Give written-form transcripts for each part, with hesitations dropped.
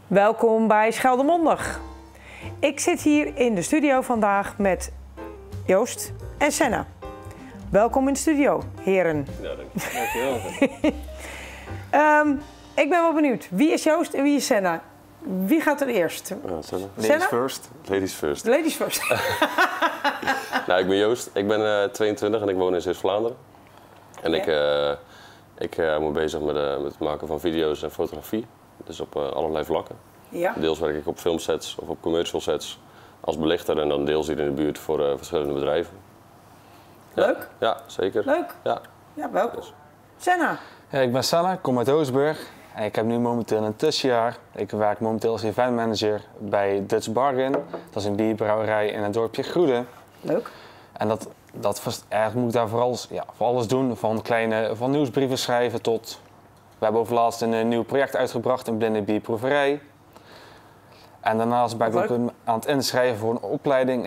Welkom bij Scheldemondig. Ik zit hier in de studio vandaag met Joost en Senna. Welkom in de studio, heren. Ja, dankjewel. Ik ben wel benieuwd. Wie is Joost en wie is Senna? Wie gaat er eerst? Senna. Ladies first. Ladies first. Ladies first. Nou, ik ben Joost. Ik ben 22 en ik woon in Zuid-Vlaanderen. En ik hou me bezig met het maken van video's en fotografie. Dus op allerlei vlakken. Ja. Deels werk ik op filmsets of op commercial sets als belichter en dan deels hier in de buurt voor verschillende bedrijven. Ja. Leuk. Ja, zeker. Leuk. Ja. Ja, welkom. Dus. Senna. Ja, ik ben Senna, ik kom uit Oostburg. En ik heb nu momenteel een tussenjaar. Ik werk momenteel als eventmanager bij Dutch Bargain. Dat is een bierbrouwerij in het dorpje Groede. Leuk. En eigenlijk moet ik daar vooral voor alles doen. Van nieuwsbrieven schrijven tot... We hebben overlaatst een nieuw project uitgebracht, een blinde bierproeverij. En daarnaast ben ik ook aan het inschrijven voor een opleiding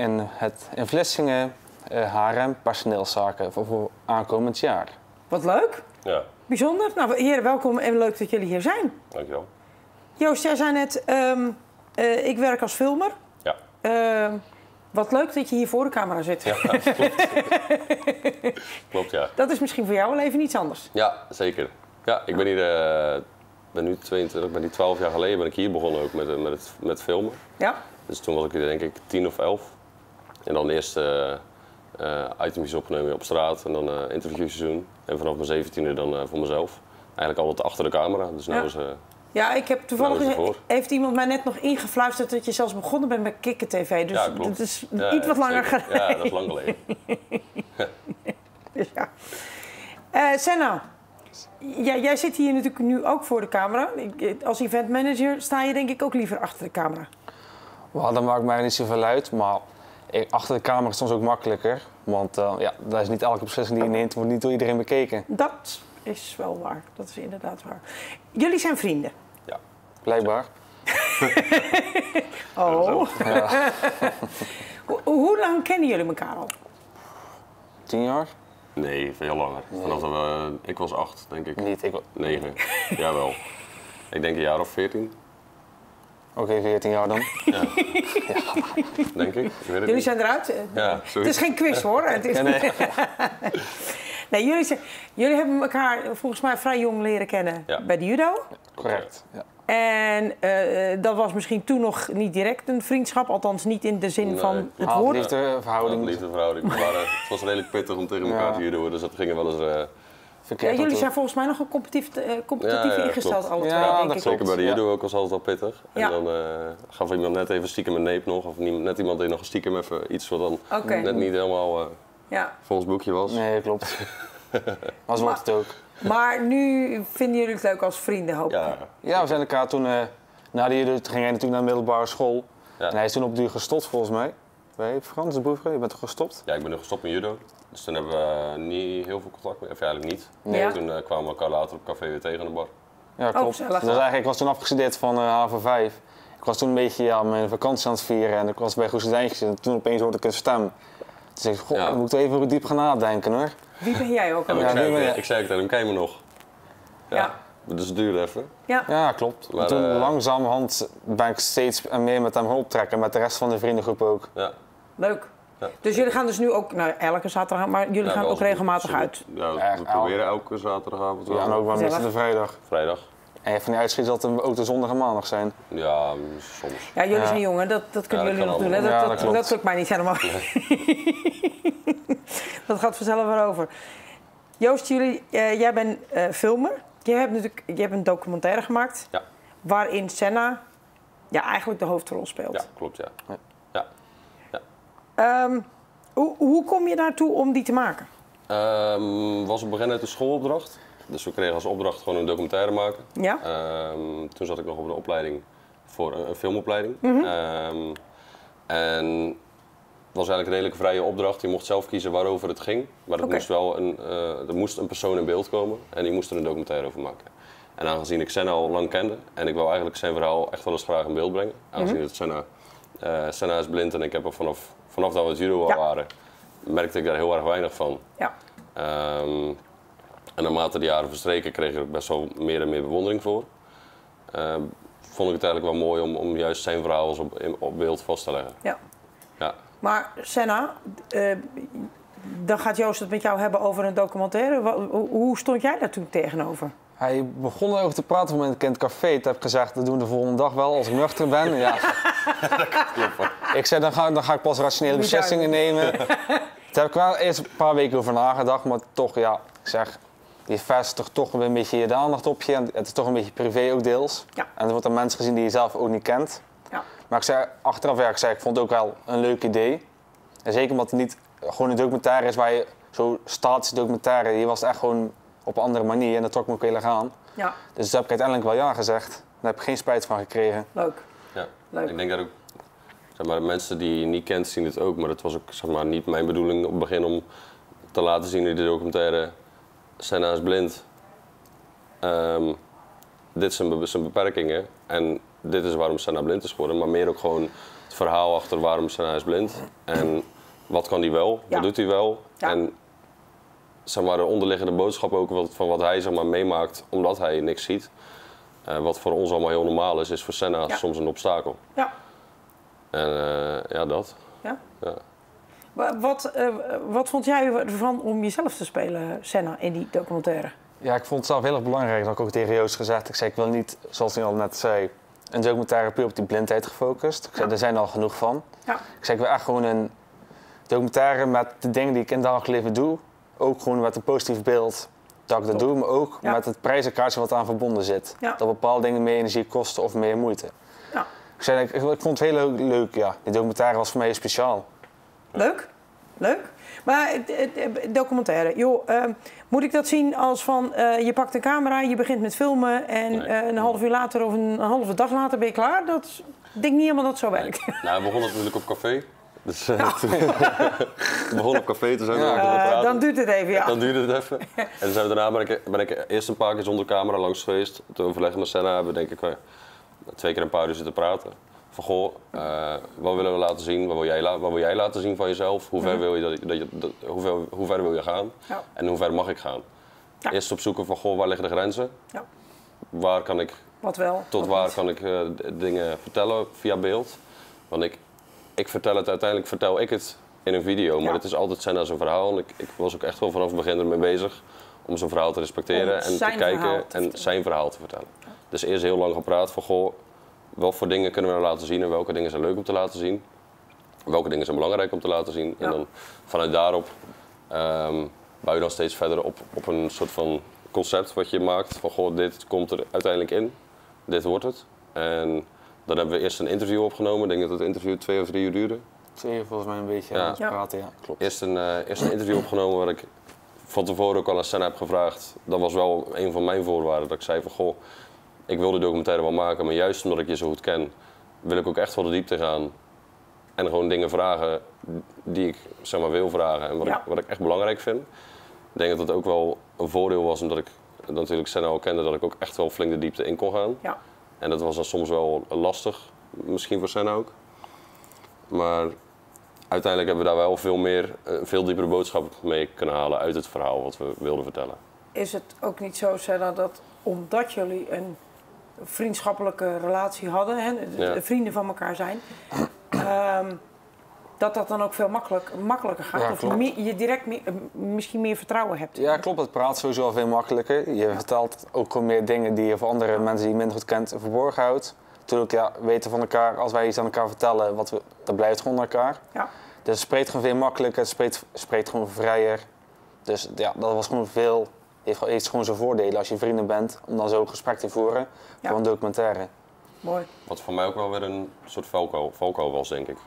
in Vlissingen, HRM, personeelszaken voor aankomend jaar. Wat leuk. Ja, Bijzonder. Nou, heren, welkom en leuk dat jullie hier zijn. dankjewel. Joost, jij zei net, ik werk als filmer. Ja. Wat leuk dat je hier voor de camera zit. Ja, klopt. Klopt, ja. Dat is misschien voor jou wel even iets anders. Ja, zeker. Ja, ik ben hier, ben nu 22, ben hier 12 jaar geleden ben ik hier begonnen ook met filmen. Ja. Dus toen was ik denk ik 10 of 11. En dan eerst items opgenomen op straat en dan interviewseizoen. En vanaf mijn 17e dan voor mezelf. Eigenlijk altijd achter de camera. Dus nu is Ja, ik heb toevallig Nou is het voor. heeft iemand mij net nog ingefluisterd dat je zelfs begonnen bent met Kikker TV. Dus ja, klopt. dat is Ja, iets wat langer zeker. geleden. Ja, dat is lang geleden. Dus ja. Senna, jij zit hier natuurlijk nu ook voor de camera. Als eventmanager sta je denk ik ook liever achter de camera. Well, dat maakt mij niet zoveel uit, maar achter de camera is soms ook makkelijker. Want daar is niet elke beslissing die je neemt, wordt niet door iedereen bekeken. Dat is wel waar. Dat is inderdaad waar. Jullie zijn vrienden. Ja. Blijkbaar. Oh. Ja. Hoe lang kennen jullie elkaar al? 10 jaar? Nee, veel langer. Vanaf dat ik was 8, denk ik. Niet. 9. Jawel. Ik denk een jaar of 14. Oké, 14 jaar dan. Ja. Denk ik. Ik weet het Jullie niet. zijn eruit. Ja, Het is geen quiz hoor. Het is... Nee. Nee, jullie hebben elkaar volgens mij vrij jong leren kennen bij de judo. Correct. Ja. En dat was misschien toen nog niet direct een vriendschap, althans niet in de zin van het woord. Liefdeverhouding. Liefdeverhouding. Het was redelijk pittig om tegen elkaar te judoën, dus dat ging wel eens Ja, jullie zijn volgens mij nog een competitief ingesteld, klopt. alle twee, Ja, denk dat ik. Zeker bij de judo ook was altijd al pittig. Ja. En dan gaf iemand net even stiekem een neep nog, of net iemand die nog stiekem even iets wat dan net niet helemaal Ja. volgens boekje was. Nee, klopt. Maar zo wordt het ook. Maar nu vinden jullie het leuk als vrienden, hoop ik. Ja. Ja, we zijn elkaar toen, na de judo, toen ging hij natuurlijk naar de middelbare school. Ja. En hij is toen op duur gestopt volgens mij. Bij Frans de Boever, je bent toch gestopt? Ja, ik ben nu gestopt met judo. Dus toen hebben we niet heel veel contact meer, of eigenlijk niet. Nee. Ja. Toen kwamen we elkaar later op café weer tegen aan de bar. Ja, klopt. gezellig. Dus eigenlijk, ik was toen afgestudeerd van HAVO5. Ik was toen een beetje mijn vakantie aan het vieren en ik was bij Goesendijntjes en toen opeens hoorde ik een stem. Dus ik dacht, dan moet ik even diep gaan nadenken hoor. Wie ben jij ook Ja, al? maar Ja, ik zei het tegen hem, ken je me nog? Ja. Dus het duurde even. Ja. Ja, klopt. Maar, toen langzamerhand ben ik steeds meer met hem optrekken, met de rest van de vriendengroep ook. Ja. Leuk. Ja. Dus jullie gaan dus nu ook, nou elke zaterdag, maar jullie gaan wel ook eens- regelmatig uit? Ja, we Echt, proberen elke zaterdagavond wel. Ja, en ook wel Gezellig. meestal de vrijdag. Vrijdag. En van die uitschieten dat het ook de zondag en maandag zijn. Ja, soms. Ja, jullie Ja. zijn jong, hè? Dat kunnen Ja, dat jullie nog kan doen. Hè? allemaal. Ja, Dat, dat klopt. dat lukt mij niet helemaal. Dat gaat vanzelf weer over. Joost, jij bent filmer. Je hebt een documentaire gemaakt Ja. waarin Senna eigenlijk de hoofdrol speelt. Ja, klopt, ja. Ja. Hoe kom je daartoe om die te maken? Was op begin uit de schoolopdracht. Dus we kregen als opdracht gewoon een documentaire maken. Ja? Toen zat ik nog op een opleiding voor een filmopleiding. Mhm. En het was eigenlijk een redelijk vrije opdracht. Je mocht zelf kiezen waarover het ging. Maar het Oké. moest wel er moest een persoon in beeld komen en die moest er een documentaire over maken. En aangezien ik Senna al lang kende en ik wou eigenlijk zijn verhaal echt wel eens graag in beeld brengen. Aangezien het Senna is blind en ik heb er vanaf dat we het judo al waren, merkte ik daar heel erg weinig van. Ja. En naarmate de jaren verstreken kreeg ik er best wel meer en meer bewondering voor. vond ik het eigenlijk wel mooi om juist zijn verhaal eens op beeld vast te leggen. Ja. Ja. Maar Senna, dan gaat Joost het met jou hebben over een documentaire. Hoe stond jij daar toen tegenover? Hij begon erover te praten op een moment in het café. Toen heb ik gezegd, dat doen we de volgende dag wel als ik nuchter ben. Ja. Ik zei, dan ga ik pas rationele beslissingen nemen. Daar heb ik wel eerst een paar weken over nagedacht. Maar toch, ja, ik zeg, je vestigt toch een beetje de aandacht op je. En het is toch een beetje privé ook deels. Ja. En er wordt aan mensen gezien die je zelf ook niet kent. Ja. Maar ik zei, achteraf, ik vond het ook wel een leuk idee. En zeker omdat het niet gewoon een documentaire is waar je zo statische documentaire. Hier was het echt gewoon op een andere manier en dat trok me ook heel erg aan. Ja. Dus daar heb ik uiteindelijk wel ja gezegd. Daar heb ik geen spijt van gekregen. Leuk. Ja. Leuk. Ik denk dat ook, zeg maar, mensen die je niet kent zien het ook, maar het was ook, zeg maar, niet mijn bedoeling op het begin om te laten zien in de documentaire Senna is blind. Dit zijn zijn beperkingen en dit is waarom Senna blind is geworden, maar meer ook gewoon het verhaal achter waarom Senna is blind en wat kan hij wel, Ja. wat doet hij wel Ja. en zeg maar de onderliggende boodschap ook van wat hij, zeg maar, meemaakt omdat hij niks ziet. Wat voor ons allemaal heel normaal is voor Senna Ja. soms een obstakel. Ja. En ja, dat. Ja. Ja. Wat vond jij ervan om jezelf te spelen, Senna, in die documentaire? Ja, ik vond het zelf heel erg belangrijk. Dat heb ik ook tegen Joost gezegd. Ik zei, ik wil niet, zoals hij al net zei, een documentaire puur op die blindheid gefocust. Ik zei, Ja. er zijn al genoeg van. Ja. Ik zei, ik wil echt gewoon een documentaire met de dingen die ik in het dagelijks leven doe. Ook gewoon met een positief beeld dat ik dat Top. doe, maar ook Ja. met het prijzenkaartje wat aan verbonden zit. Ja. Dat bepaalde dingen meer energie kosten of meer moeite. Ja. Ik zei, ik vond het heel leuk, ja. Die documentaire was voor mij speciaal. Leuk. Leuk. Maar documentaire, joh, moet ik dat zien als van je pakt een camera, je begint met filmen en Nee. een half uur later of een halve dag later ben je klaar? Ik denk niet helemaal dat het zo werkt. Nou, we begonnen natuurlijk op café. Dus, we begonnen op café, toen zijn we over praten. Dan duurt het even, ja. Dan duurde het even. En toen zijn we daarna ben ik eerst een paar keer zonder camera langs geweest. Te overleggen met Senna hebben we denk ik 2 keer een paar uur zitten praten. Van goh, wat willen we laten zien? Wat wil jij laten zien van jezelf? Hoe ver wil je, hoe ver wil je gaan? Ja. En hoe ver mag ik gaan? Ja. Eerst opzoeken van goh, waar liggen de grenzen? Ja. Waar kan ik, Wat wel. tot wat waar niet. kan ik dingen vertellen via beeld? Want ik vertel het, uiteindelijk vertel ik het in een video, maar Ja. het is altijd Senna zijn verhaal. En ik was ook echt wel vanaf het begin ermee bezig om zijn verhaal te respecteren Om en te zijn verhaal kijken te en vertellen. zijn verhaal te vertellen. Dus eerst heel lang gepraat van goh, wat voor dingen kunnen we nou laten zien en welke dingen zijn leuk om te laten zien. Welke dingen zijn belangrijk om te laten zien. Ja. En dan vanuit daarop bouw je dan steeds verder op een soort van concept wat je maakt. Van goh, dit komt er uiteindelijk in, dit wordt het. En dan hebben we eerst een interview opgenomen. Ik denk dat het interview 2 of 3 uur duurde. 2 uur volgens mij een beetje Ja. aan het Ja. praten, ja. Klopt. Eerst een interview opgenomen waar ik van tevoren ook al aan Senna heb gevraagd. Dat was wel een van mijn voorwaarden. Dat ik zei van goh, ik wil de documentaire wel maken, maar juist omdat ik je zo goed ken, wil ik ook echt wel de diepte gaan. En gewoon dingen vragen die ik, zeg maar, wil vragen en Ja. wat ik echt belangrijk vind. Ik denk dat het ook wel een voordeel was omdat ik natuurlijk Senna al kende, dat ik ook echt wel flink de diepte in kon gaan. Ja. En dat was dan soms wel lastig, misschien voor Senna ook. Maar uiteindelijk hebben we daar wel veel diepere boodschap mee kunnen halen uit het verhaal wat we wilden vertellen. Is het ook niet zo, Senna, dat omdat jullie een vriendschappelijke relatie hadden, hè, Ja. vrienden van elkaar zijn, dat dan ook veel makkelijker gaat? Ja, of klopt. je direct misschien meer vertrouwen hebt? Ja, klopt. Het praat sowieso al veel makkelijker. Je vertelt ook gewoon meer dingen die je voor andere mensen die je minder goed kent verborgen houdt. Natuurlijk, ja, weten van elkaar, als wij iets aan elkaar vertellen, dat blijft gewoon naar elkaar. Ja. Dus het spreekt gewoon veel makkelijker, het spreekt gewoon vrijer. Dus ja, dat was gewoon veel, heeft gewoon zijn voordelen als je vrienden bent, om dan zo een gesprek te voeren Ja. voor een documentaire. Mooi. Wat voor mij ook wel weer een soort valkuil was, denk ik.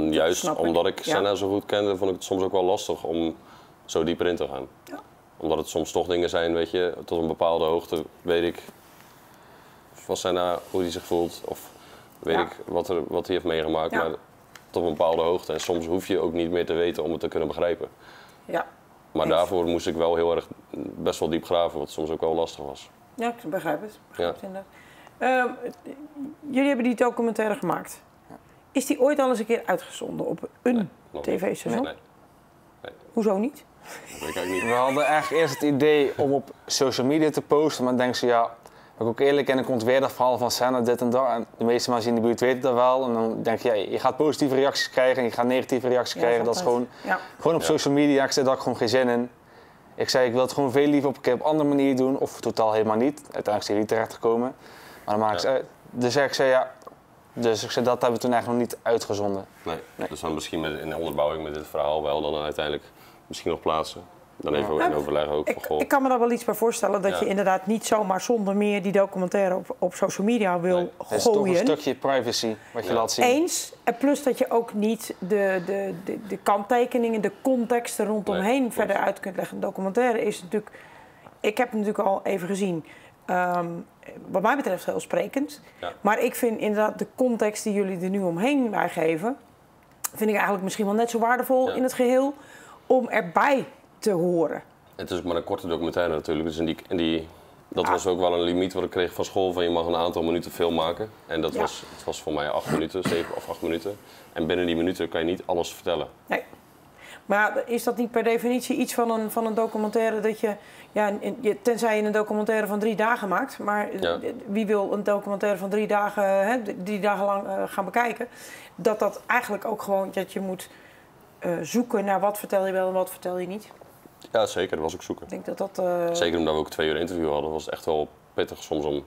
Juist snap ik. omdat ik Ja. Senna zo goed kende, vond ik het soms ook wel lastig om zo dieper in te gaan. Ja. Omdat het soms toch dingen zijn, weet je, tot een bepaalde hoogte weet ik van Senna hoe hij zich voelt. Of weet Ja. ik wat hij heeft meegemaakt, Ja. maar tot een bepaalde hoogte. En soms hoef je ook niet meer te weten om het te kunnen begrijpen. Ja. Maar Eens. daarvoor moest ik wel heel erg best wel diep graven, wat soms ook wel lastig was. Ja, ik begrijp het. Ja. Inderdaad. Jullie hebben die documentaire gemaakt. Is die ooit al eens een keer uitgezonden op een Nog niet. tv-station? Nee, Hoezo niet? dat weet ik eigenlijk We niet. hadden eigenlijk eerst het idee om op social media te posten, maar dan denk ze ja, ben ik ook eerlijk en dan komt weer dat verhaal van Senna, dit en dat. En de meeste mensen in de buurt weten dat wel. En dan denk je, je gaat positieve reacties krijgen en je gaat negatieve reacties krijgen. Dat is gewoon op social media, ik zit daar gewoon geen zin in. Ik zei, ik wil het gewoon veel liever op een andere manier doen, of totaal helemaal niet. Uiteindelijk zijn die terecht gekomen. Maar dan maakt ze uit. Dus ik zei, dat hebben we toen eigenlijk nog niet uitgezonden. Nee. Dus dan misschien in onderbouwing met dit verhaal wel dan uiteindelijk misschien nog plaatsen. Dan even in overleg ook. Ik kan me daar wel iets bij voorstellen dat je inderdaad niet zomaar zonder meer die documentaire op social media wil gooien. Het is toch een stukje privacy wat je laat zien. Eens. En plus dat je ook niet de kanttekeningen, de context er rondomheen verder uit kunt leggen. Een documentaire is natuurlijk, ik heb het natuurlijk al even gezien, wat mij betreft heel sprekend. Ja. Maar ik vind inderdaad de context die jullie er nu omheen bij geven, vind ik eigenlijk misschien wel net zo waardevol in het geheel om erbij te horen. Het is ook maar een korte documentaire natuurlijk, dus dat was ook wel een limiet wat ik kreeg van school, van je mag een aantal minuten film maken. En dat was voor mij 8 minuten, 7 of 8 minuten. En binnen die minuten kan je niet alles vertellen. Nee. Maar is dat niet per definitie iets van een documentaire dat je, tenzij je een documentaire van 3 dagen maakt, maar wie wil een documentaire van 3 dagen lang gaan bekijken, dat eigenlijk ook gewoon, dat je moet zoeken naar wat vertel je wel en wat vertel je niet. Ja, zeker. Dat was ook zoeken. Ik denk dat zeker omdat we ook 2 uur interview hadden, was het echt wel pittig soms om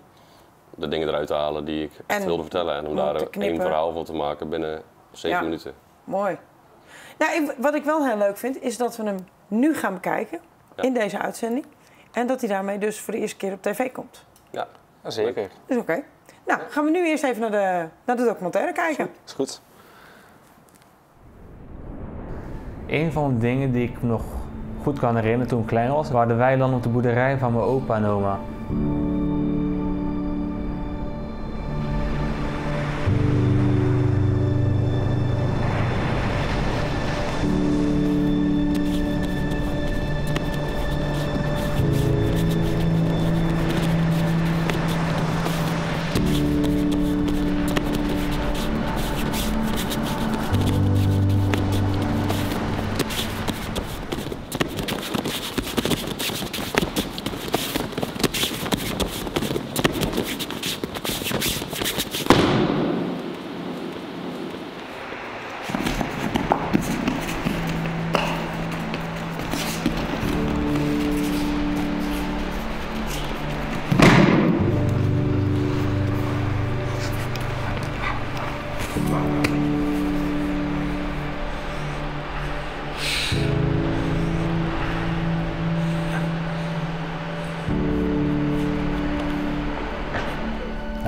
de dingen eruit te halen die ik echt wilde vertellen. En om daar één verhaal van te maken binnen 7 minuten. Mooi. Nou, wat ik wel heel leuk vind, is dat we hem nu gaan bekijken in deze uitzending. En dat hij daarmee dus voor de eerste keer op tv komt. Ja, zeker. Dus oké. Nou, gaan we nu eerst even naar de documentaire kijken. Is goed. Een van de dingen die ik nog goed kan herinneren toen ik klein was, waren de weilanden op de boerderij van mijn opa en oma.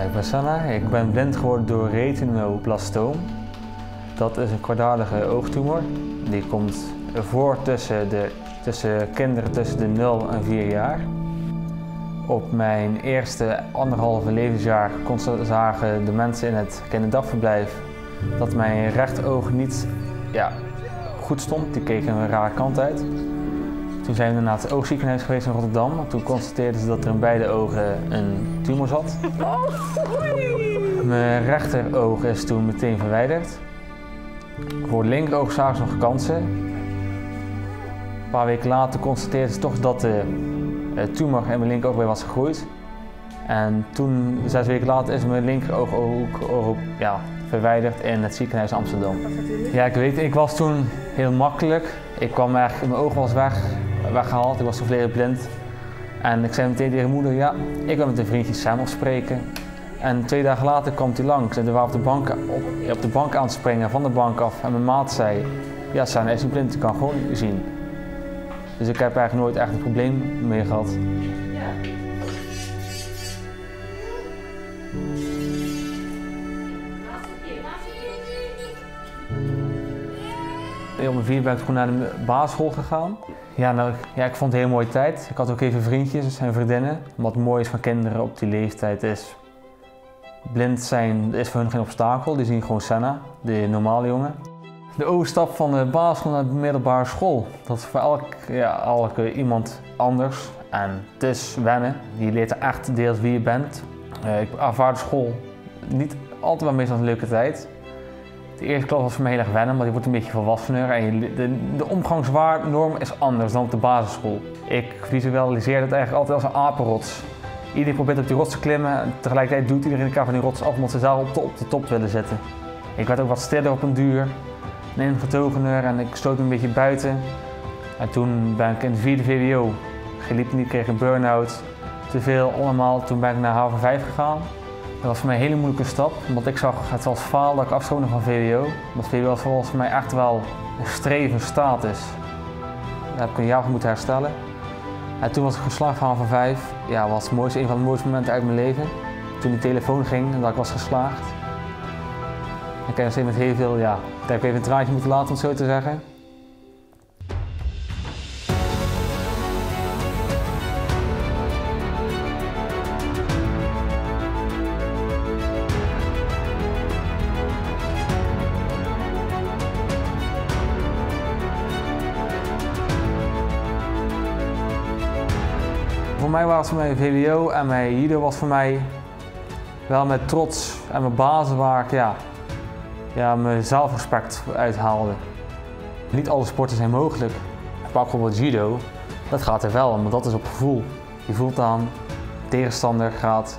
Ik ben Sanna, ik ben blind geworden door retinoblastoom. Dat is een kwaadaardige oogtumor. Die komt voor tussen kinderen tussen de 0 en 4 jaar. Op mijn eerste 1,5 levensjaar zagen de mensen in het kinderdagverblijf dat mijn rechteroog niet goed stond. Die keken een rare kant uit. Toen zijn we naar het oogziekenhuis geweest in Rotterdam. Toen constateerden ze dat er in beide ogen een tumor zat. Mijn rechteroog is toen meteen verwijderd. Voor het linkeroog zagen ze nog kansen. Een paar weken later constateerden ze toch dat de tumor in mijn linkeroog weer was gegroeid. En toen, 6 weken later, is mijn linkeroog ook verwijderd in het ziekenhuis Amsterdam. Ja, ik was toen heel makkelijk. Ik kwam eigenlijk, mijn oog was weggehaald, ik was toen volledig blind. En ik zei meteen tegen moeder, ik wil met een vriendje samen afspreken. En 2 dagen later kwam hij langs en we waren op de bank aan het springen, van de bank af. En mijn maat zei, Sanna is niet blind, je kan gewoon zien. Dus ik heb eigenlijk nooit echt een probleem mee gehad. Op mijn 4 ben ik gewoon naar de basisschool gegaan. Ik vond het een hele mooie tijd. Ik had ook even vriendjes en vriendinnen. Wat mooi is van kinderen op die leeftijd is, blind zijn is voor hun geen obstakel. Die zien gewoon Sanna, de normale jongen. De overstap van de basisschool naar de middelbare school, dat is voor elke iemand anders. En het is wennen. Je leert er echt deels wie je bent. Ik ervaar de school niet altijd wel meestal een leuke tijd. De eerste klas was voor mij heel erg wennen, maar je wordt een beetje volwassener en de omgangsnorm is anders dan op de basisschool. Ik visualiseer het eigenlijk altijd als een apenrots. Iedereen probeert op die rots te klimmen en tegelijkertijd doet iedereen elkaar van die rots af omdat ze daar op de top willen zitten. Ik werd ook wat stiller op een duur, een ingetogener en ik sloot me een beetje buiten. En toen ben ik in de 4e VWO geliep niet, kreeg een burn-out, te veel allemaal. Toen ben ik naar HAVO 5 gegaan. Dat was voor mij een hele moeilijke stap, omdat ik zag het als faal dat ik afstroomde van VWO. Want VWO was voor mij echt wel een streven status. Daar heb ik een jaar van moeten herstellen. En toen was ik geslaagd van HAVO 5. Ja, was het mooiste, een van de mooiste momenten uit mijn leven. Toen die telefoon ging en dat ik was geslaagd. Ik heb nog steeds met heel veel, ja, ik heb even een traantje moeten laten om het zo te zeggen. Voor mij was het mijn VWO en mijn judo was voor mij wel met trots en mijn basis waar ik ja, mijn zelfrespect uithaalde. Niet alle sporten zijn mogelijk. Pak bijvoorbeeld judo, dat gaat er wel, maar dat is op gevoel. Je voelt aan, tegenstander gaat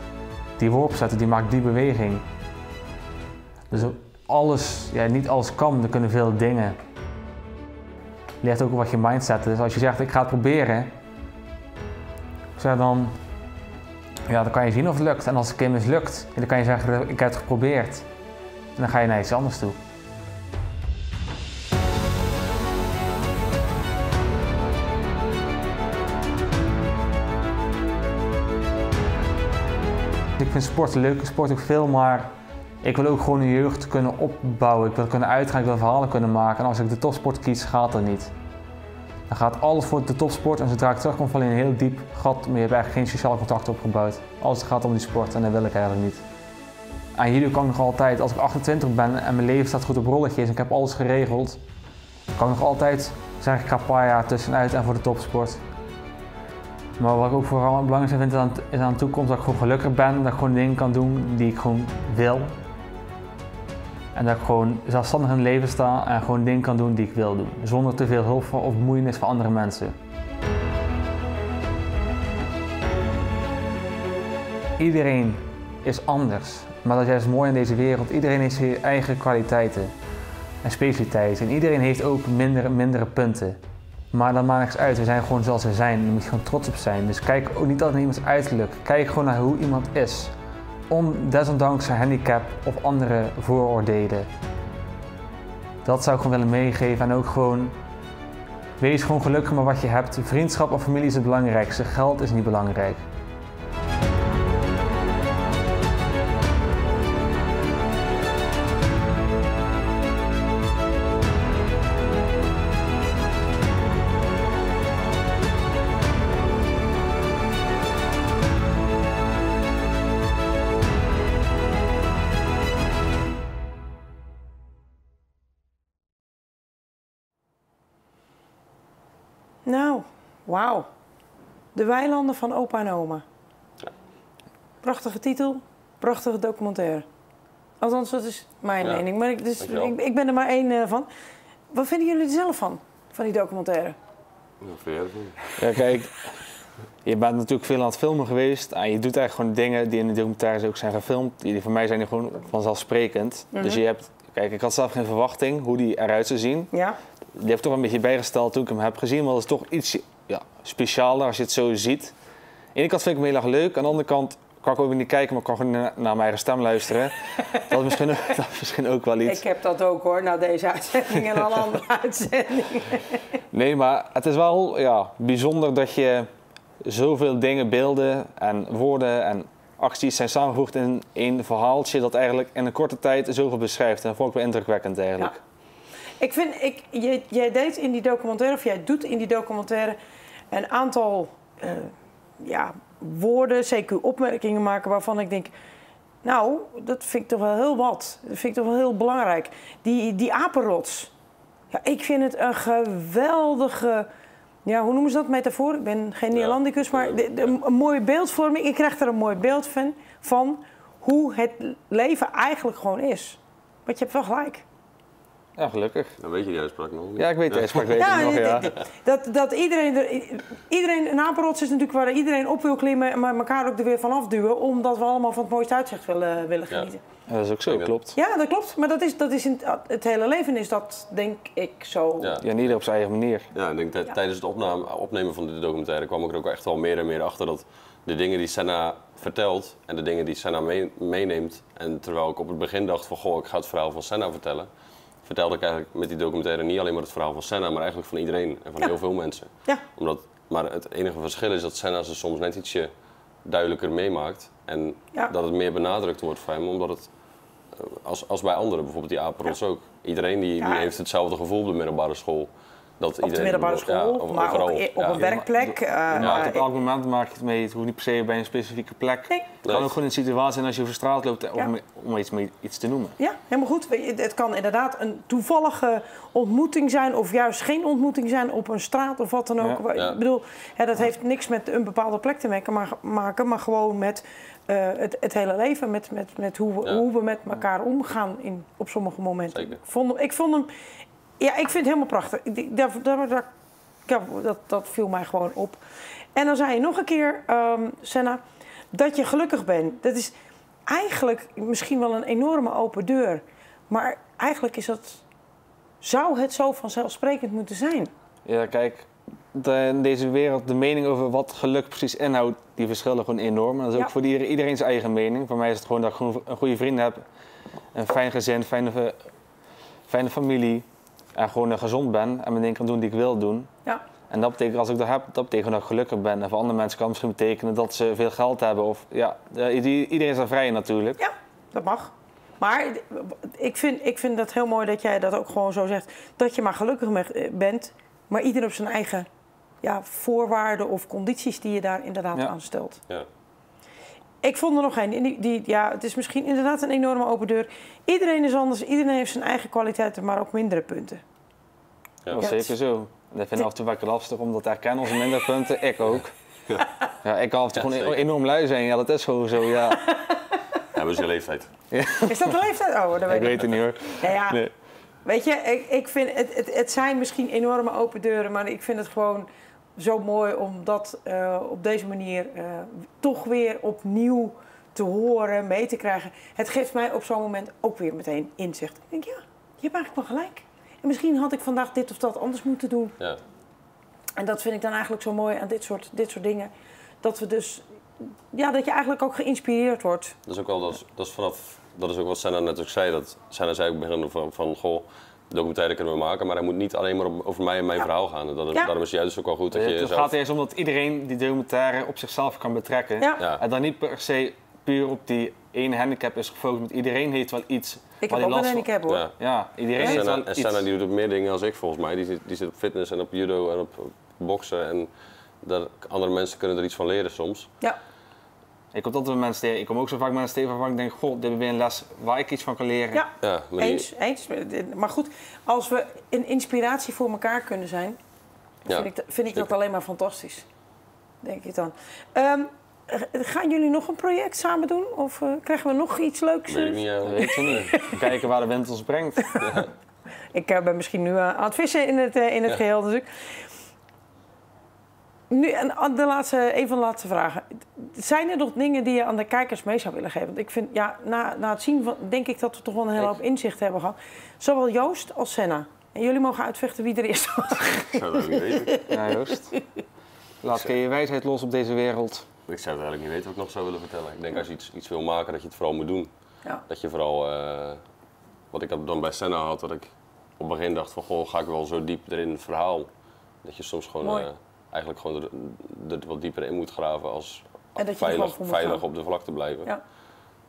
die worp zetten, die maakt die beweging. Dus alles, ja, niet alles kan, er kunnen veel dingen. Je leert ook wat je mindset is. Als je zegt ik ga het proberen, dan kan je zien of het lukt. En als het een keer mislukt, dan kan je zeggen ik heb het geprobeerd. En dan ga je naar iets anders toe. Ik vind sport leuk, sport ook veel, maar ik wil ook gewoon een jeugd kunnen opbouwen. Ik wil kunnen uitgaan, ik wil verhalen kunnen maken. En als ik de topsport kies, gaat dat niet. Dan gaat alles voor de topsport en zodra ik terugkom val je in een heel diep gat, maar je hebt eigenlijk geen sociaal contact opgebouwd. Alles gaat om die sport en dat wil ik eigenlijk niet. Aan judo kan ik nog altijd, als ik 28 ben en mijn leven staat goed op rolletjes en ik heb alles geregeld, kan ik nog altijd zeggen ik ga een paar jaar tussenuit en voor de topsport. Maar wat ik ook vooral belangrijk vind is aan de toekomst dat ik gewoon gelukkig ben, dat ik gewoon dingen kan doen die ik gewoon wil. En dat ik gewoon zelfstandig in het leven sta en gewoon dingen kan doen die ik wil doen. Zonder te veel hulp of bemoeienis van andere mensen. Iedereen is anders. Maar dat is juist mooi in deze wereld. Iedereen heeft zijn eigen kwaliteiten en specialiteiten. En iedereen heeft ook mindere punten. Maar dat maakt niks uit. We zijn gewoon zoals we zijn. Daar moet je gewoon trots op zijn. Dus kijk ook niet altijd naar iemands uiterlijk. Kijk gewoon naar hoe iemand is. Desondanks zijn handicap of andere vooroordelen. Dat zou ik gewoon willen meegeven en ook gewoon wees gewoon gelukkig met wat je hebt. Vriendschap of familie is het belangrijkste, geld is niet belangrijk. Nou, wauw. De weilanden van opa en oma. Ja. Prachtige titel, prachtige documentaire. Althans, dat is mijn mening. Maar ik ben er maar één van. Wat vinden jullie er zelf van die documentaire? Wat vind jij ervan? Ja, kijk, je bent natuurlijk veel aan het filmen geweest en je doet eigenlijk gewoon dingen die in de documentaires ook zijn gefilmd. Die voor mij zijn gewoon vanzelfsprekend. Dus je hebt, kijk, ik had zelf geen verwachting hoe die eruit zou zien. Ja. Die heeft toch een beetje bijgesteld toen ik hem heb gezien, maar dat is toch iets specialer als je het zo ziet. Aan de ene kant vind ik hem heel erg leuk, aan de andere kant kan ik ook niet kijken, maar ik kan gewoon naar mijn eigen stem luisteren. Dat is misschien ook wel iets. Ik heb dat ook hoor, na deze uitzending en alle andere uitzendingen. Nee, maar het is wel bijzonder dat je zoveel dingen, beelden en woorden en acties zijn samengevoegd in één verhaaltje dat eigenlijk in een korte tijd zoveel beschrijft. En dat vond ik wel indrukwekkend eigenlijk. Ja. Ik vind, jij deed in die documentaire, of jij doet in die documentaire een aantal woorden, CQ opmerkingen maken waarvan ik denk, nou, dat vind ik toch wel heel wat. Dat vind ik toch wel heel belangrijk. Die apenrots. Ja, ik vind het een geweldige, hoe noemen ze dat, metafoor? Ik ben geen Neerlandicus, maar een mooie beeldvorming. Ik krijg er een mooi beeld van hoe het leven eigenlijk gewoon is. Want je hebt wel gelijk. Ja, gelukkig. Dan weet je die uitspraak nog niet. Ja, ik weet de uitspraak, weet ik nog, ja. Dat iedereen, een apenrots is natuurlijk waar iedereen op wil klimmen, maar elkaar ook er weer van afduwen, omdat we allemaal van het mooiste uitzicht willen genieten. Ja, dat is ook zo, klopt. Ja, dat klopt. Maar dat is in het hele leven is dat, denk ik, zo. Ja. Ja, ieder op zijn eigen manier. Ja, ik denk tijdens het opnemen van dit documentaire kwam ik er ook echt wel meer en meer achter dat de dingen die Senna vertelt en de dingen die Senna meeneemt. En terwijl ik op het begin dacht van, goh, ik ga het verhaal van Senna vertellen, vertelde ik eigenlijk met die documentaire niet alleen maar het verhaal van Senna, maar eigenlijk van iedereen en van heel veel mensen. Ja. Maar het enige verschil is dat Senna ze soms net ietsje duidelijker meemaakt en dat het meer benadrukt wordt voor hem, omdat het, als bij anderen, bijvoorbeeld die apenrots ook, iedereen die heeft hetzelfde gevoel op de middelbare school. Op de middelbare school, maar overal, op een werkplek. Op elk moment maak je het mee. Het hoeft niet per se bij een specifieke plek. Nee. Het kan ook gewoon een situatie zijn als je over straat loopt om iets te noemen. Ja, helemaal goed. Het kan inderdaad een toevallige ontmoeting zijn of juist geen ontmoeting zijn op een straat of wat dan ook. Ja. Ik bedoel, dat heeft niks met een bepaalde plek te maken, maar gewoon met het hele leven. Met hoe we met elkaar omgaan op sommige momenten. Ik vond hem... Ja, ik vind het helemaal prachtig. Dat viel mij gewoon op. En dan zei je nog een keer, Senna, dat je gelukkig bent. Dat is eigenlijk misschien wel een enorme open deur. Maar eigenlijk zou het zo vanzelfsprekend moeten zijn. Ja, kijk, in deze wereld, de mening over wat geluk precies inhoudt, die verschillen gewoon enorm. En dat is ook voor iedereen zijn eigen mening. Voor mij is het gewoon dat ik een goede vriend heb, een fijn gezin, fijne familie. En gewoon gezond ben en mijn dingen kan doen die ik wil doen. Ja. En dat betekent, als ik dat heb, dat betekent dat ik gelukkig ben. En voor andere mensen kan het misschien betekenen dat ze veel geld hebben. Of, ja, iedereen is daar vrij in natuurlijk. Ja, dat mag. Maar ik vind dat heel mooi dat jij dat ook gewoon zo zegt. Dat je maar gelukkig bent, maar ieder op zijn eigen voorwaarden of condities die je daar inderdaad aan stelt. Ja. Ik vond er nog een. Het is misschien inderdaad een enorme open deur. Iedereen is anders, iedereen heeft zijn eigen kwaliteiten, maar ook mindere punten. Ja, dat is zeker zo. Dat vind ik af en toe wel lastig om dat te herkennen, onze mindere punten. Ik ook. Ja, ik kan af en toe gewoon enorm lui zijn. Ja, dat is gewoon zo, ja. Ja, dat is je leeftijd. Ja. Is dat de leeftijd? Oh, dat ik weet het niet hoor. Ja. Nee. Weet je, ik vind het zijn misschien enorme open deuren, maar ik vind het gewoon zo mooi om dat op deze manier toch weer opnieuw te horen, mee te krijgen. Het geeft mij op zo'n moment ook weer meteen inzicht. Ik denk, ja, je hebt eigenlijk wel gelijk. En misschien had ik vandaag dit of dat anders moeten doen. Ja. En dat vind ik dan eigenlijk zo mooi aan dit soort dingen. Dat we dus, dat je eigenlijk ook geïnspireerd wordt. Dat is ook wel, dat is ook wat Senna net ook zei. Dat Senna zei ook begin van goh, de documentaire kunnen we maken, maar hij moet niet alleen maar over mij en mijn verhaal gaan. Daarom is het juist ook wel goed dat je Het gaat eerst om dat iedereen die documentaire op zichzelf kan betrekken. Ja. En dan niet per se puur op die ene handicap is gefocust, want iedereen heeft wel iets. Ik heb ook een handicap hoor. Ja, iedereen heeft wel iets. En Senna die doet ook meer dingen als ik volgens mij. Die zit op fitness en op judo en op boksen. En andere mensen kunnen er iets van leren soms. Ja. Ik kom ook zo vaak mensen tegen waarvan ik denk, goh, dit is weer een les waar ik iets van kan leren. Ja, eens. Maar goed, als we een inspiratie voor elkaar kunnen zijn, vind ik dat alleen maar fantastisch. Denk ik dan. Gaan jullie nog een project samen doen? Of krijgen we nog iets leuks? Weet ik niet. Weet je niet. Kijken waar de wind ons brengt. Ja. Ik ben misschien nu aan het vissen in het geheel. Dus nu, een van de laatste vragen. Zijn er nog dingen die je aan de kijkers mee zou willen geven? Want ik vind, na het zien denk ik dat we toch wel een hele hoop inzicht hebben gehad. Zowel Joost als Senna. En jullie mogen uitvechten wie er eerst was. Ik zou dat niet weten. Ja, Joost. Laat je wijsheid los op deze wereld. Ik zou het eigenlijk niet weten wat ik nog zou willen vertellen. Ik denk als je iets wil maken, dat je het vooral moet doen. Ja. Dat je vooral, wat ik dan bij Senna had, dat ik op het begin dacht van, goh, ga ik wel zo diep erin het verhaal. Dat je soms gewoon eigenlijk gewoon er wat dieper in moet graven als veilig op de vlakte blijven. Ja.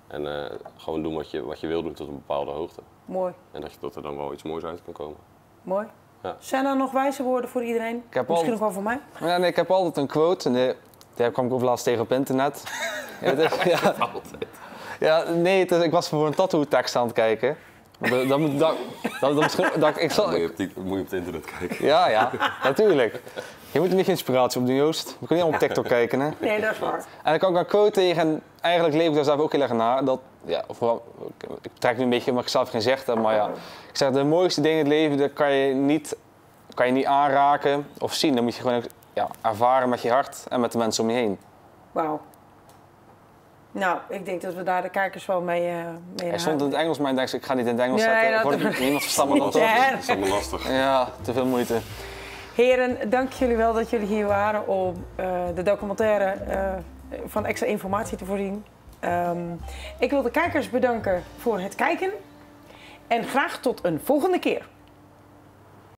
En gewoon doen wat je wil doen tot een bepaalde hoogte. Mooi. En dat er dan wel iets moois uit kan komen. Mooi. Ja. Zijn er nog wijze woorden voor iedereen? Misschien nog wel voor mij? Ja, nee, ik heb altijd een quote. En die kwam ik ook laatst tegen op internet. Ik was voor een tattoo-tekst aan het kijken. Moet je op het internet kijken. Ja, natuurlijk. Je moet er niet inspiratie op doen, Joost. We kunnen niet op TikTok kijken, hè? Nee, dat is waar. En dan kwam ik een quote tegen en eigenlijk leef ik daar zelf ook heel erg naar. Dat, ja, vooral, ik trek nu een beetje wat ik zelf gezegd heb, maar ja. Ik zeg, de mooiste dingen in het leven, dat kan je niet aanraken of zien. Dan moet je gewoon ervaren met je hart en met de mensen om je heen. Wauw. Nou, ik denk dat we daar de kijkers wel mee Hij stond in het Engels, maar ik denk, ik ga niet in het Engels zetten. Wordt niemand verstaat me dan toch? Dat is allemaal lastig. Ja, te veel moeite. Heren, dank jullie wel dat jullie hier waren om de documentaire van extra informatie te voorzien. Ik wil de kijkers bedanken voor het kijken en graag tot een volgende keer.